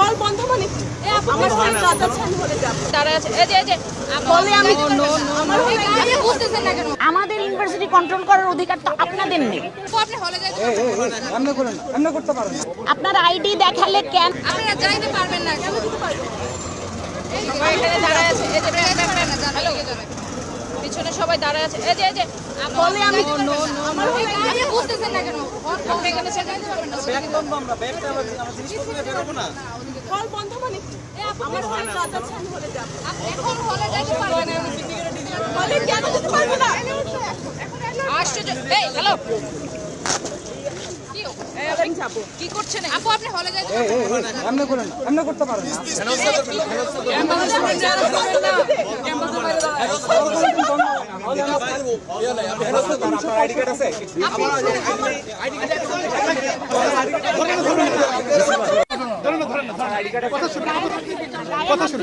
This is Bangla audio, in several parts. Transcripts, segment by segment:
হল বন্ধ মানে কি? আমার সাথে দাদা ছান হলে যাব তারা আছে এই যে বলে আমি আমি বুঝতেছেন না কেন আমাদের ইউনিভার্সিটি কন্ট্রোল করার অধিকার তো আপনাদের নেই। আপনি হলে যাইতে এমনি করেন না, এমনি করতে পারেন না। আপনার আইডি দেখালে কেন আপনারা যাইতে পারবেন না কেন দিতে পারবেন এই যে এখানে দাঁড়ায় আছে এই যে হ্যালো পিছনে সবাই দাঁড়ায় আছে এই যে বলে আমি আমার আমি বুঝতেছেন না কেন আপনি এখানে যাইতে পারবেন না ব্যাগ বন্ধ, আমরা ব্যাগটা আবার আমরা জিনিসপত্র নিয়ে বেরোবো না। হল বন্ধ মানে কি? আমার সাথে দাদা ছান হলে যাব এখন হলে যাইতে পারবেন না বলে কেন দিতে পারবেন না আশ্চর্য এই হ্যালো কি করছেন আপু আপনি হলে যাইতে এমনি করেন না, এমনি করতে পারেন না। আপনার আইডি কার্ড আছে?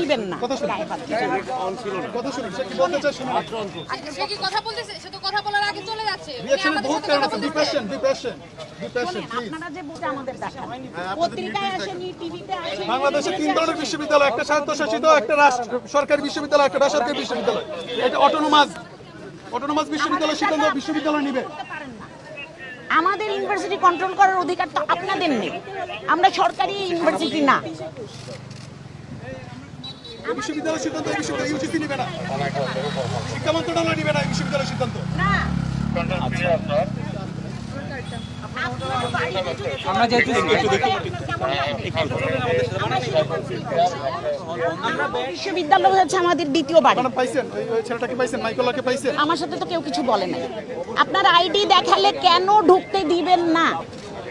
দিবেন না। সে কি কথা বলতেছে সে তো কথা বলার আগে চলে যাচ্ছে আপনারা যে বুঝে আমাদের দেখান পত্রিকায় আসেনি, টিভিতে আসেনি। বাংলাদেশে 3 ধরনের বিশ্ববিদ্যালয়, একটা স্বায়ত্তশাসিত, একটা সরকারি বিশ্ববিদ্যালয়, একটা বেসরকারি বিশ্ববিদ্যালয়। এটা অটোনোমাস বিশ্ববিদ্যালয় সিদ্ধান্ত বিশ্ববিদ্যালয় নিবে। আমাদের ইউনিভার্সিটি কন্ট্রোল করার অধিকার তো আপনাদের নেই। আমরা সরকারি ইউনিভার্সিটি না। এই বিশ্ববিদ্যালয় সিদ্ধান্ত ইউজিসি নিবে না, শিক্ষা মন্ত্রণালয় নিবে না এই বিশ্ববিদ্যালয় সিদ্ধান্ত। না আমরা যেহেতু বিশ্ববিদ্যালয় হচ্ছে আমাদের দ্বিতীয় বাড়ি। আপনারা পাইছেন ওই ছেলেটাকে পাইছেন, মাইকেলকে পাইছেন? আমার সাথে তো কেউ কিছু বলে নাই। আপনার আইডি দেখালে কেন ঢুকতে দিবেন না?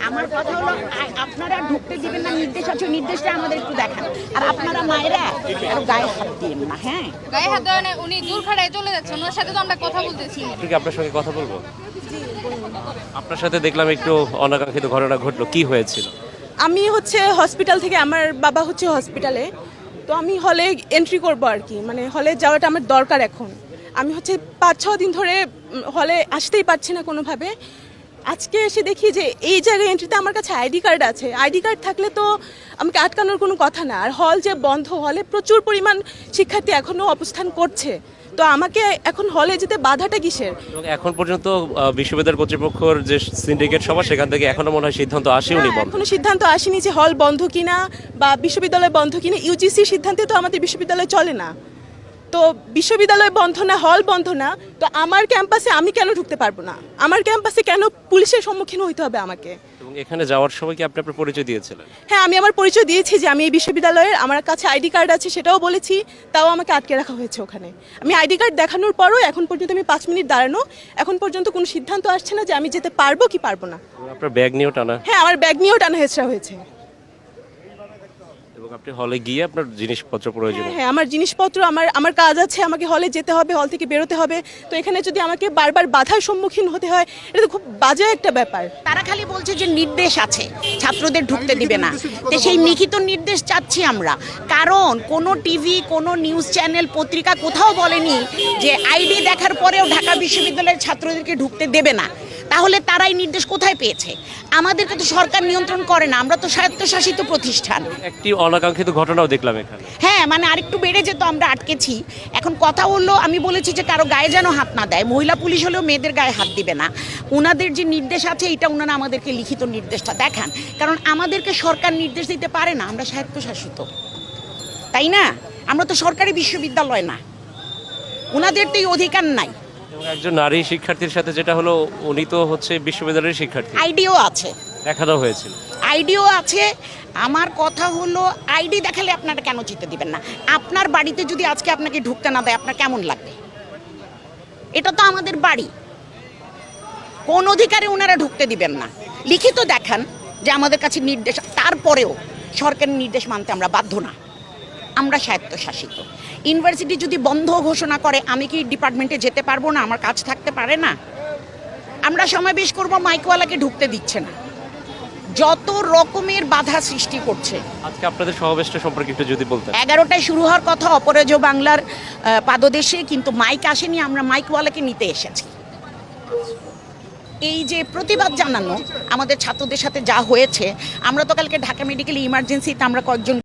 আমার কথা হলো আপনারা ঢুকতে দিবেন না, নির্দেশ আছে, নির্দেশটা আমাদের একটু দেখান। আর আপনারা মায়েরা আর গায়ে হাত দিবেন না। হ্যাঁ গায়ে হাত দেওয়া উনি জোর খাড়ায় চলে যাচ্ছেন, ওনার সাথে তো আমরা কথা বলতেছি। কি আপনার সঙ্গে কথা বলবো? আপনার সাথে দেখলাম একটু অনাকাঙ্ক্ষিত ঘটনা ঘটলো, কি হয়েছিল? আমি হচ্ছে হসপিটাল থেকে, আমার বাবা হচ্ছে হসপিটালে, তো আমি হলে এন্ট্রি করব আর কি, মানে হলে যাওয়াটা আমার দরকার এখন। আমি হচ্ছে 5-6 দিন ধরে হলে আসতেই পারছি না কোনোভাবে। আজকে এসে দেখি যে এই জায়গায় এন্ট্রিতে আমার কাছে আইডি কার্ড আছে। আইডি কার্ড থাকলে তো আমাকে আটকানোর কোনো কথা না। আর হল যে বন্ধ, হলে প্রচুর পরিমাণ শিক্ষার্থী এখনও অবস্থান করছে, তো আমাকে এখন হলে যেতে বাধাটা কিসের? এবং এখন পর্যন্ত বিশ্ববিদ্যালয় কর্তৃপক্ষের যে সিন্ডিকেট সভা, সেখান থেকে এখনো মনে হয় সিদ্ধান্ত আসেনি। এখনো সিদ্ধান্ত আসেনি যে হল বন্ধ কিনা বা বিশ্ববিদ্যালয় বন্ধ কিনা। ইউজিসির সিদ্ধান্তে তো আমাদের বিশ্ববিদ্যালয় চলে না। তো বিশ্ববিদ্যালয় বন্ধ না, হল বন্ধ না, তো আমার ক্যাম্পাসে আমি কেন ঢুকতে পারবো না? আমার ক্যাম্পাসে কেন পুলিশের সম্মুখীন হইতে হবে আমাকে? এবং এখানে যাওয়ার সময় কি আপনি আপনার পরিচয় দিয়েছিলেন? হ্যাঁ, আমি আমার পরিচয় দিয়েছি যে আমি এই বিশ্ববিদ্যালয়ের, আমার কাছে আইডি কার্ড আছে, সেটাও বলেছি। তাও আমাকে আটকে রাখা হয়েছে ওখানে। আমি আইডি কার্ড দেখানোর পরও এখন পর্যন্ত আমি 5 মিনিট দাঁড়ানো, এখন পর্যন্ত কোনো সিদ্ধান্ত আসছে না যে আমি যেতে পারবো কি পারবো না। আপনার ব্যাগ নিয়েও টানা? হ্যাঁ, আমার ব্যাগ নিয়েও টানা হেঁচড়া হয়েছে। এবং আপনি হলে গিয়ে আপনার জিনিসপত্র প্রয়োজন? হ্যাঁ, আমার জিনিসপত্র, আমার কাজ আছে, আমাকে হলে যেতে হবে, হল থেকে বেরোতে হবে। তো এখানে যদি আমাকে বারবার বাধার সম্মুখীন হতে হয়, এটা তো খুব বাজে একটা ব্যাপার। তারা খালি বলছে যে নির্দেশ আছে, ছাত্রদের ঢুকতে দিবে না। তো সেই লিখিত নির্দেশ চাচ্ছি আমরা, কারণ কোনো টিভি, কোনো নিউজ চ্যানেল, পত্রিকা কোথাও বলেনি যে আইডি দেখার পরেও ঢাকা বিশ্ববিদ্যালয়ের ছাত্রদেরকে ঢুকতে দেবে না। তাহলে তারাই নির্দেশ কোথায় পেয়েছে? আমাদেরকে তো সরকার নিয়ন্ত্রণ করে না, আমরা তো স্বায়ত্তশাসিত প্রতিষ্ঠান। একটি অনাকাঙ্ক্ষিত ঘটনাও দেখলাম এখানে। হ্যাঁ, মানে আরেকটু বেড়ে যেত, আমরা আটকেছি। এখন কথা হলো, আমি বলেছি যে কারো গায়ে যেন হাত না দেয়। মহিলা পুলিশ হলেও মেয়েদের গায়ে হাত দিবে না। ওনাদের যে নির্দেশ আছে, এটা ওনারা আমাদেরকে লিখিত নির্দেশটা দেখান, কারণ আমাদেরকে সরকার নির্দেশ দিতে পারে না, আমরা স্বায়ত্তশাসিত, তাই না? আমরা তো সরকারি বিশ্ববিদ্যালয় না, ওনাদের তো এই অধিকার নাই। একজন নারী শিক্ষার্থীর সাথে যেটা হলো, উনি তো হচ্ছে বিশ্ববিদ্যালয়ের শিক্ষার্থী, আইডিও আছে, দেখানো হয়েছিল। আইডিও আছে। আমার কথা হলো, আইডি দেখালে আপনারা কেন যেতে দিবেন না? আপনার বাড়িতে যদি আজকে আপনাকে ঢুকতে না দেয়, আপনার কেমন লাগবে? এটা তো আমাদের বাড়ি, কোন অধিকারে ওনারা ঢুকতে দিবেন না? লিখিত দেখান যে আমাদের কাছে নির্দেশ, তারপরেও সরকারের নির্দেশ মানতে আমরা বাধ্য না, আমরা স্বায়ত্তশাসিত। ইউনিভার্সিটি যদি বন্ধ ঘোষণা করে, আমি কি ডিপার্টমেন্টে যেতে পারবো না? আমার কাজ থাকতে পারে না? আমরা সমাবেশ করব, মাইকওয়ালাকে ঢুকতে দিচ্ছে না, যত রকমের বাধা সৃষ্টি করছে। আজকে আপনাদের সমাবেশটা সম্পর্কে একটু যদি বলতেন। 11টায় শুরু হওয়ার কথা অপরাজেয় বাংলার পাদদেশে, কিন্তু মাইক আসেনি, আমরা মাইকওয়ালাকে নিতে এসেছি। এই যে প্রতিবাদ জানানো আমাদের ছাত্রদের সাথে যা হয়েছে, আমরা তো কালকে ঢাকা মেডিকেল ইমার্জেন্সিতে আমরা কয়েকজন